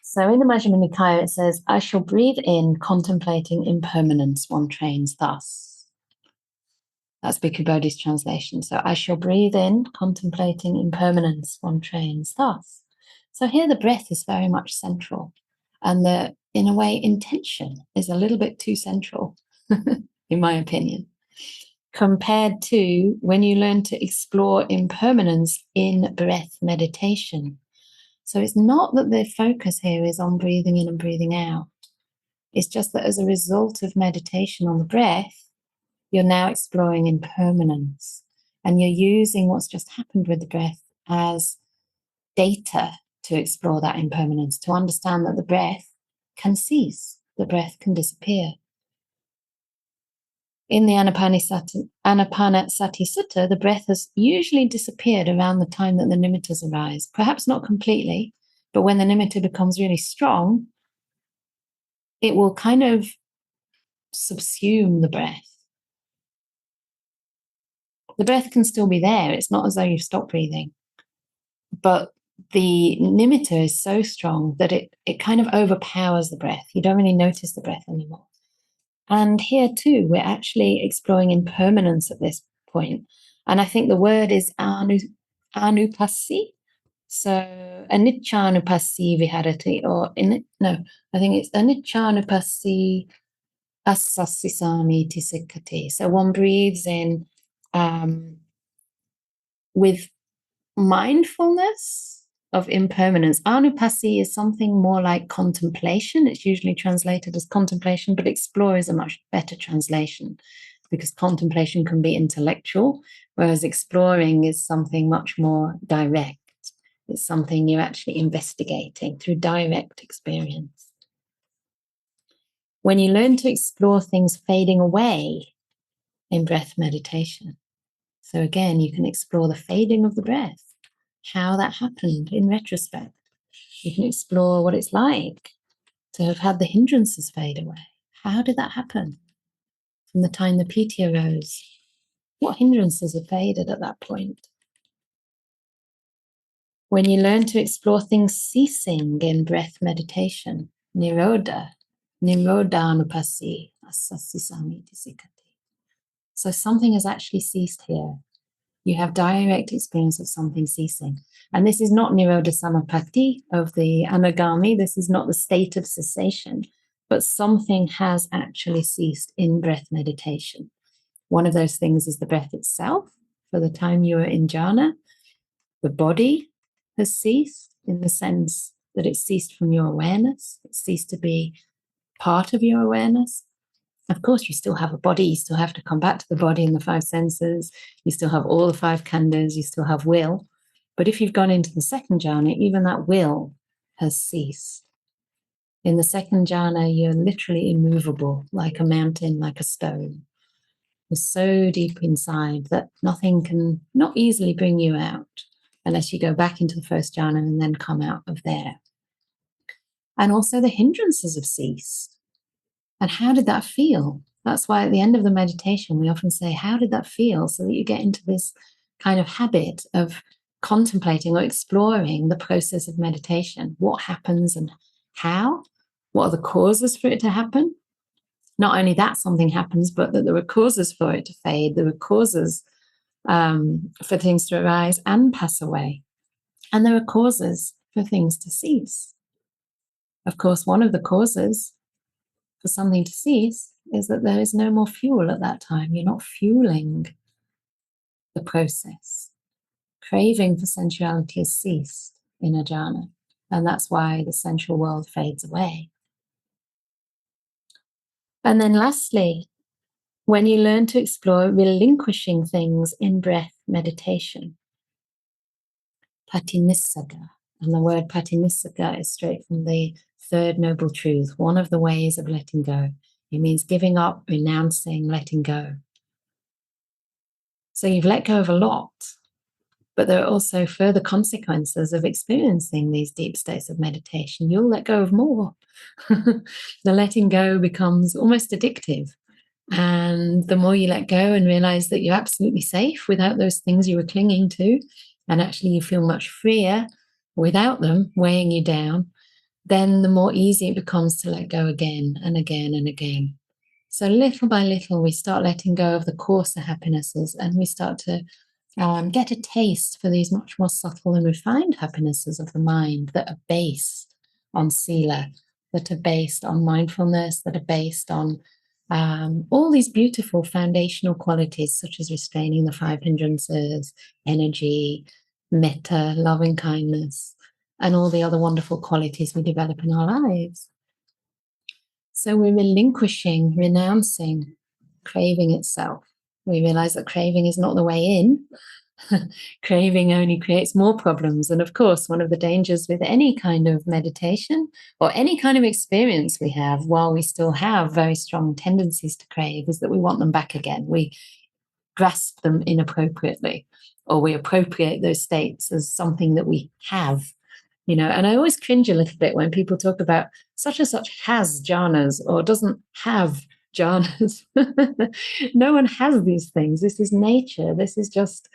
So in the Majjhima Nikaya, it says, I shall breathe in, contemplating impermanence, one trains thus. That's Bhikkhu Bodhi's translation. So I shall breathe in, contemplating impermanence, one trains thus. So here the breath is very much central. And in a way, intention is a little bit too central, in my opinion, compared to when you learn to explore impermanence in breath meditation. So it's not that the focus here is on breathing in and breathing out. It's just that as a result of meditation on the breath, you're now exploring impermanence, and you're using what's just happened with the breath as data to explore that impermanence, to understand that the breath can cease, the breath can disappear. In the Ānāpānasati Sutta, the breath has usually disappeared around the time that the nimittas arise. Perhaps not completely, but when the nimitta becomes really strong, it will kind of subsume the breath. The breath can still be there. It's not as though you've stopped breathing. But the nimitta is so strong that it kind of overpowers the breath. You don't really notice the breath anymore. And here too, we're actually exploring impermanence at this point. And I think the word is ānupassi. So anicca-anupassi viharati, I think it's anicca-anupassi asasisami tisikati. So one breathes in with mindfulness of impermanence. Ānupassi is something more like contemplation. It's usually translated as contemplation, but explore is a much better translation because contemplation can be intellectual, whereas exploring is something much more direct. It's something you're actually investigating through direct experience. When you learn to explore things fading away in breath meditation, so again, you can explore the fading of the breath, how that happened in retrospect. You can explore what it's like to have had the hindrances fade away. How did that happen? From the time the piti arose, what hindrances have faded at that point? When you learn to explore things ceasing in breath meditation, nirodha-anupassi asasisami tisikati. So something has actually ceased here. You have direct experience of something ceasing. And this is not nirodha samapatti of the anagami. This is not the state of cessation, but something has actually ceased in breath meditation. One of those things is the breath itself. For the time you are in jhana, the body has ceased in the sense that it's ceased from your awareness. It's ceased to be part of your awareness. Of course, you still have a body. You still have to come back to the body and the five senses. You still have all the five khandhas. You still have will. But if you've gone into the second jhana, even that will has ceased. In the second jhana, you're literally immovable, like a mountain, like a stone. You're so deep inside that nothing can not easily bring you out unless you go back into the first jhana and then come out of there. And also the hindrances have ceased. And how did that feel? That's why at the end of the meditation, we often say, how did that feel? So that you get into this kind of habit of contemplating or exploring the process of meditation. What happens and how? What are the causes for it to happen? Not only that something happens, but that there are causes for it to fade. There are causes for things to arise and pass away. And there are causes for things to cease. Of course, one of the causes for something to cease is that there is no more fuel at that time. You're not fueling the process. Craving for sensuality has ceased in a jhana, and that's why the sensual world fades away. And then lastly, when you learn to explore relinquishing things in breath meditation. Patinissagga. And the word patinissagga is straight from the third noble truth, one of the ways of letting go. It means giving up, renouncing, letting go. So you've let go of a lot, but there are also further consequences of experiencing these deep states of meditation. You'll let go of more. The letting go becomes almost addictive. And the more you let go and realize that you're absolutely safe without those things you were clinging to, and actually you feel much freer without them weighing you down, then the more easy it becomes to let go again and again and again. So little by little, we start letting go of the coarser happinesses, and we start to get a taste for these much more subtle and refined happinesses of the mind that are based on sila, that are based on mindfulness, that are based on all these beautiful foundational qualities, such as restraining the five hindrances, energy, metta, loving kindness, and all the other wonderful qualities we develop in our lives. So we're relinquishing, renouncing craving itself. We realize that craving is not the way in. Craving only creates more problems. And of course, one of the dangers with any kind of meditation or any kind of experience we have while we still have very strong tendencies to crave is that we want them back again. We grasp them inappropriately, or we appropriate those states as something that we have. And I always cringe a little bit when people talk about such and such has jhanas or doesn't have jhanas. No one has these things. This is nature. This is just,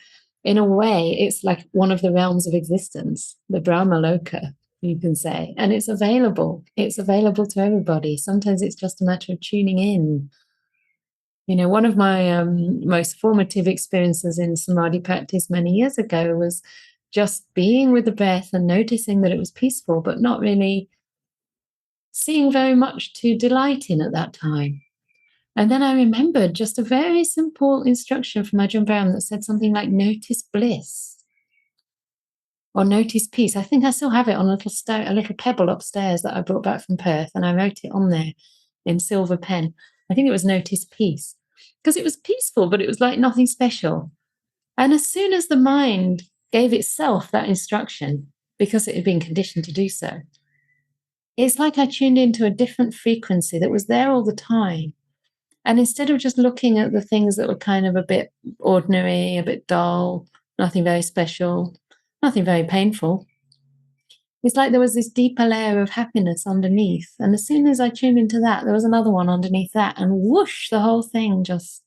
in a way, it's like one of the realms of existence, the Brahma Loka, you can say. And it's available. It's available to everybody. Sometimes it's just a matter of tuning in. One of my most formative experiences in samadhi practice many years ago was just being with the breath and noticing that it was peaceful, but not really seeing very much to delight in at that time. And then I remembered just a very simple instruction from Ajahn Brahm that said something like, notice bliss or notice peace. I think I still have it on a little pebble upstairs that I brought back from Perth, and I wrote it on there in silver pen. I think it was notice peace, because it was peaceful, but it was like nothing special. And as soon as the mind gave itself that instruction, because it had been conditioned to do so, it's like I tuned into a different frequency that was there all the time. And instead of just looking at the things that were kind of a bit ordinary, a bit dull, nothing very special, nothing very painful, it's like there was this deeper layer of happiness underneath. And as soon as I tuned into that, there was another one underneath that. And whoosh, the whole thing just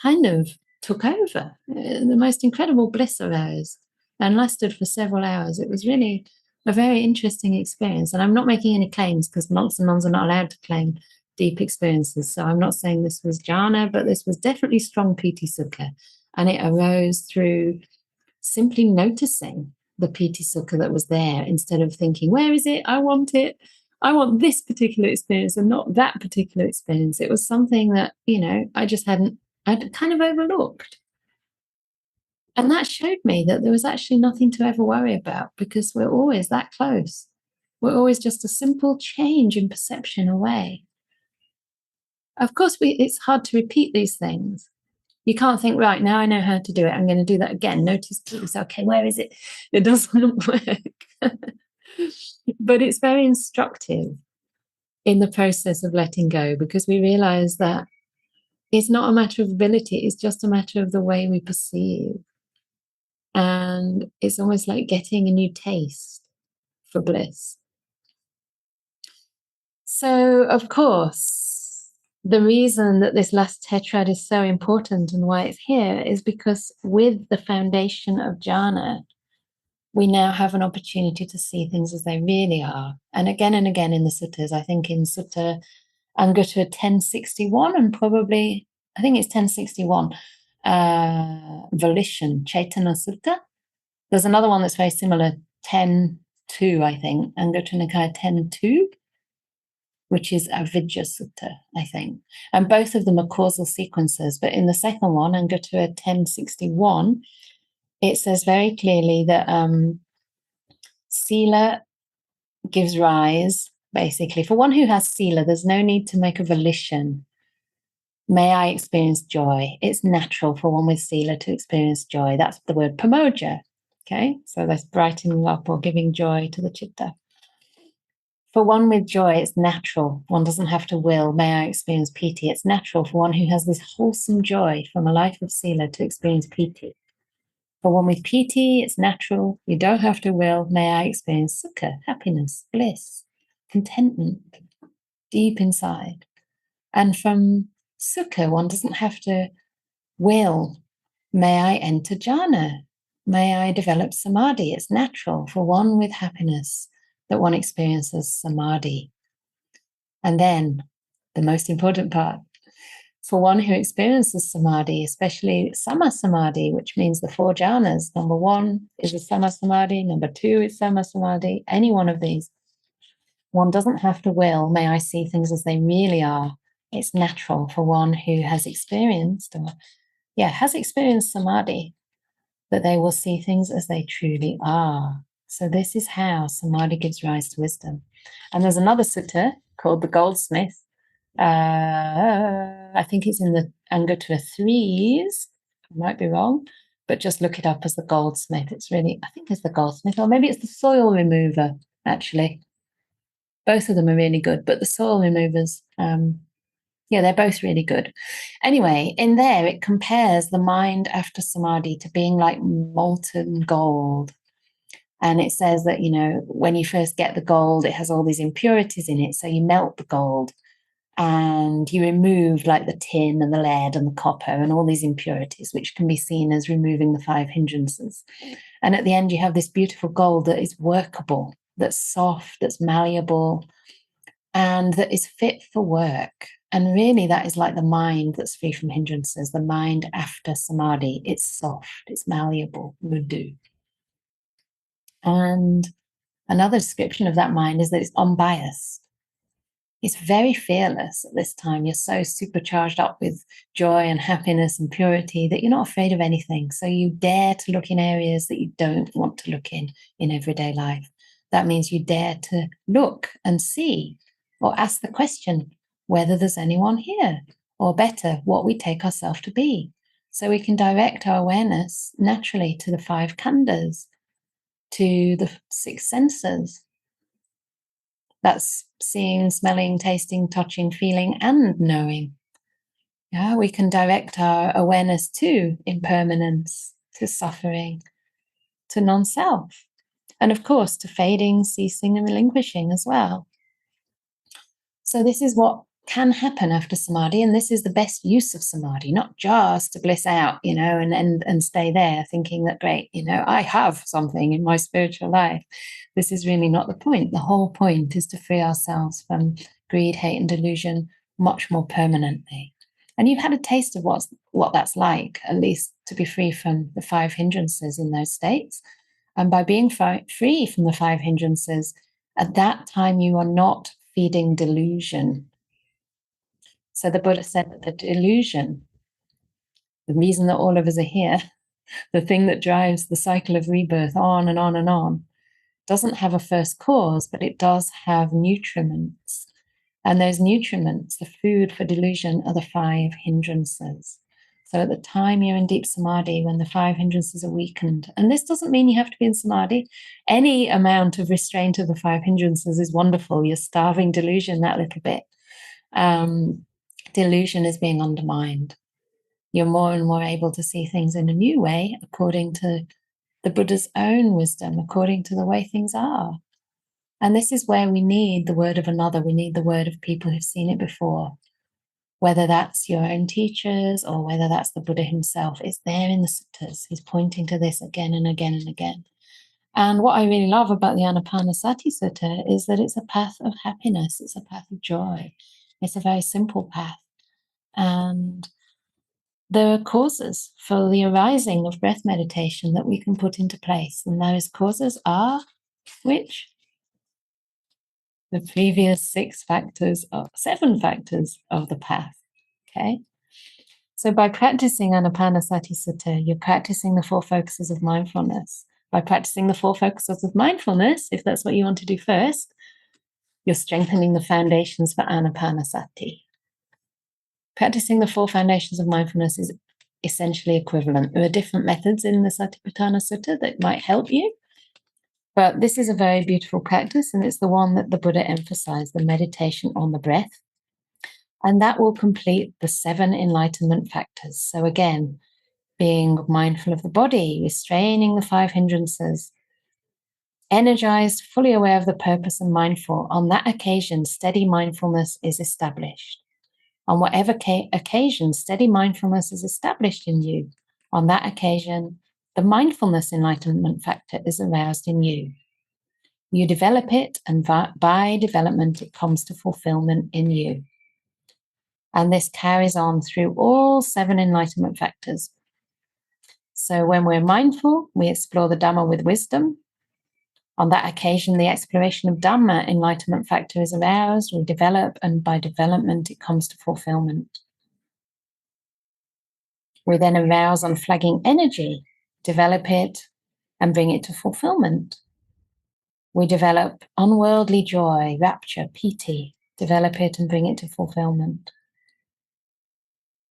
kind of took over. The most incredible bliss arose and lasted for several hours. It was really a very interesting experience. And I'm not making any claims, because monks and nuns are not allowed to claim deep experiences. So I'm not saying this was jhana, but this was definitely strong piti sukha. And it arose through simply noticing the piti sukha that was there, instead of thinking, where is it? I want it. I want this particular experience and not that particular experience. It was something that, I'd kind of overlooked. And that showed me that there was actually nothing to ever worry about, because we're always that close. We're always just a simple change in perception away. Of course, it's hard to repeat these things. You can't think, right, now I know how to do it, I'm going to do that again. Notice, please, okay, where is it? It doesn't work. But it's very instructive in the process of letting go, because we realize that it's not a matter of ability, it's just a matter of the way we perceive. And it's almost like getting a new taste for bliss. So, of course, the reason that this last tetrad is so important and why it's here is because with the foundation of jhana, we now have an opportunity to see things as they really are. And again in the suttas, I think in Sutta Anggutta 1061 and probably, I think it's 1061, Volition, Chaitanya Sutta. There's another one that's very similar, 10.2, I think, Anggutta Nikaya 10.2, which is Avidya Sutta, I think. And both of them are causal sequences. But in the second one, Anggutta 1061, it says very clearly that sila gives rise, basically. For one who has sila, there's no need to make a volition May I experience joy. It's natural for one with sila to experience joy. That's the word pamoja. Okay, so that's brightening up or giving joy to the chitta. For one with joy, it's natural. One doesn't have to will. May I experience piti. It's natural for one who has this wholesome joy from a life of sila to experience piti. For one with piti, it's natural. You don't have to will. May I experience sukha, happiness, bliss, contentment, deep inside. And from sukha, one doesn't have to will. May I enter jhana? May I develop samadhi? It's natural for one with happiness that one experiences samadhi. And then the most important part, for one who experiences samadhi, especially sama samadhi, which means the four jhanas. Number one is a sama samadhi. Number two is sama samadhi. Any one of these. One doesn't have to will, may I see things as they really are. It's natural for one who has experienced, has experienced samadhi, that they will see things as they truly are. So this is how samadhi gives rise to wisdom. And there's another sutta called the Goldsmith. I think it's in the Anguttara Threes. I might be wrong, but just look it up as the Goldsmith. It's really, I think it's the Goldsmith, or maybe it's the Soil Remover, actually. Both of them are really good, but the Soil Removers, they're both really good. Anyway, in there, it compares the mind after samadhi to being like molten gold. And it says that, when you first get the gold, it has all these impurities in it. So you melt the gold and you remove like the tin and the lead and the copper and all these impurities, which can be seen as removing the 5 hindrances. And at the end, you have this beautiful gold that is workable, that's soft, that's malleable, and that is fit for work. And really, that is like the mind that's free from hindrances, the mind after samadhi. It's soft, it's malleable, muddu. And another description of that mind is that it's unbiased. It's very fearless at this time. You're so supercharged up with joy and happiness and purity that you're not afraid of anything. So you dare to look in areas that you don't want to look in everyday life. That means you dare to look and see or ask the question whether there's anyone here, or better, what we take ourselves to be. So we can direct our awareness naturally to the 5 khandhas, to the 6 senses. That's seeing, smelling, tasting, touching, feeling, and knowing. Yeah, we can direct our awareness to impermanence, to suffering, to non-self, and of course to fading, ceasing, and relinquishing as well. So this is what can happen after samadhi, and this is the best use of samadhi, not just to bliss out, and stay there thinking that, great, I have something in my spiritual life. This is really not the point. The whole point is to free ourselves from greed, hate, and delusion much more permanently. And you've had a taste of what that's like, at least to be free from the 5 hindrances in those states. And by being free from the 5 hindrances, at that time you are not feeding delusion. So the Buddha said that the delusion, the reason that all of us are here, the thing that drives the cycle of rebirth on and on and on, doesn't have a first cause, but it does have nutriments. And those nutriments, the food for delusion, are the 5 hindrances. So at the time you're in deep samadhi, when the 5 hindrances are weakened, and this doesn't mean you have to be in samadhi. Any amount of restraint of the 5 hindrances is wonderful. You're starving delusion that little bit. Delusion is being undermined. You're more and more able to see things in a new way, according to the Buddha's own wisdom, according to the way things are. And this is where we need the word of another. We need the word of people who've seen it before, whether that's your own teachers or whether that's the Buddha himself. It's there in the suttas. He's pointing to this again and again and again. And what I really love about the Ānāpānasati Sutta is that it's a path of happiness. It's a path of joy. It's a very simple path. And there are causes for the arising of breath meditation that we can put into place. And those causes are which? The previous 7 factors of the path. Okay. So by practicing Anapanasati Sutta, you're practicing the 4 focuses of mindfulness. By practicing the 4 focuses of mindfulness, if that's what you want to do first, you're strengthening the foundations for Anapanasati. Practicing the 4 foundations of mindfulness is essentially equivalent. There are different methods in the Satipatthana Sutta that might help you, but this is a very beautiful practice, and it's the one that the Buddha emphasized, the meditation on the breath. And that will complete the 7 enlightenment factors. So again, being mindful of the body, restraining the 5 hindrances, energized, fully aware of the purpose and mindful. On that occasion, steady mindfulness is established. On whatever occasion steady mindfulness is established in you, on that occasion, the mindfulness enlightenment factor is aroused in you. You develop it, and by development, it comes to fulfillment in you. And this carries on through all 7 enlightenment factors. So when we're mindful, we explore the Dhamma with wisdom. On that occasion, the exploration of Dhamma enlightenment factor is aroused, we develop, and by development, it comes to fulfillment. We then arouse unflagging energy, develop it, and bring it to fulfillment. We develop unworldly joy, rapture, piti, develop it and bring it to fulfillment.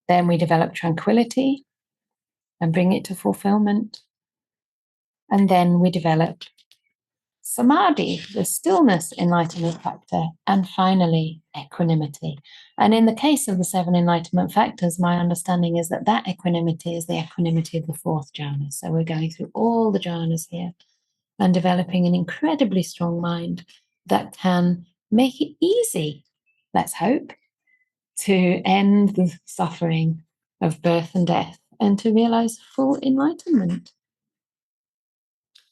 Then we develop tranquility and bring it to fulfillment. And then we develop samadhi, the stillness enlightenment factor, and finally equanimity. And in the case of the 7 enlightenment factors, my understanding is that that equanimity is the equanimity of the 4th jhana. So we're going through all the jhanas here and developing an incredibly strong mind that can make it easy, let's hope, to end the suffering of birth and death and to realize full enlightenment.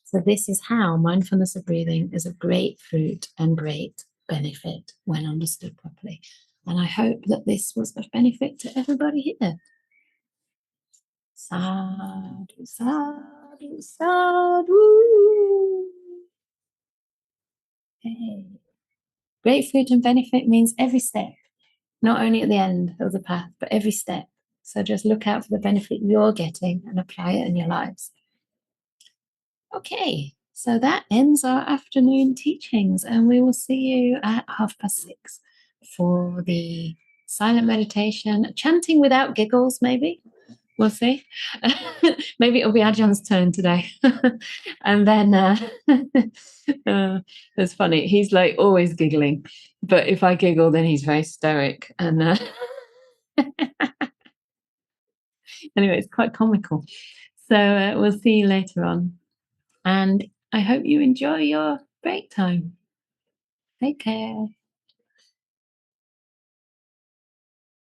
So this is how mindfulness of breathing is a great fruit and great benefit when understood properly. And I hope that this was of benefit to everybody here. Sadhu, sadhu, sadhu. Hey. Great fruit and benefit means every step, not only at the end of the path, but every step. So just look out for the benefit you're getting and apply it in your lives. Okay, so that ends our afternoon teachings, and we will see you at 6:30 for the silent meditation, chanting without giggles, maybe. We'll see. Maybe it'll be Ajahn turn today. And then it's funny. He's like always giggling, but if I giggle, then he's very stoic. And anyway, it's quite comical. So we'll see you later on. And I hope you enjoy your break time. Take care.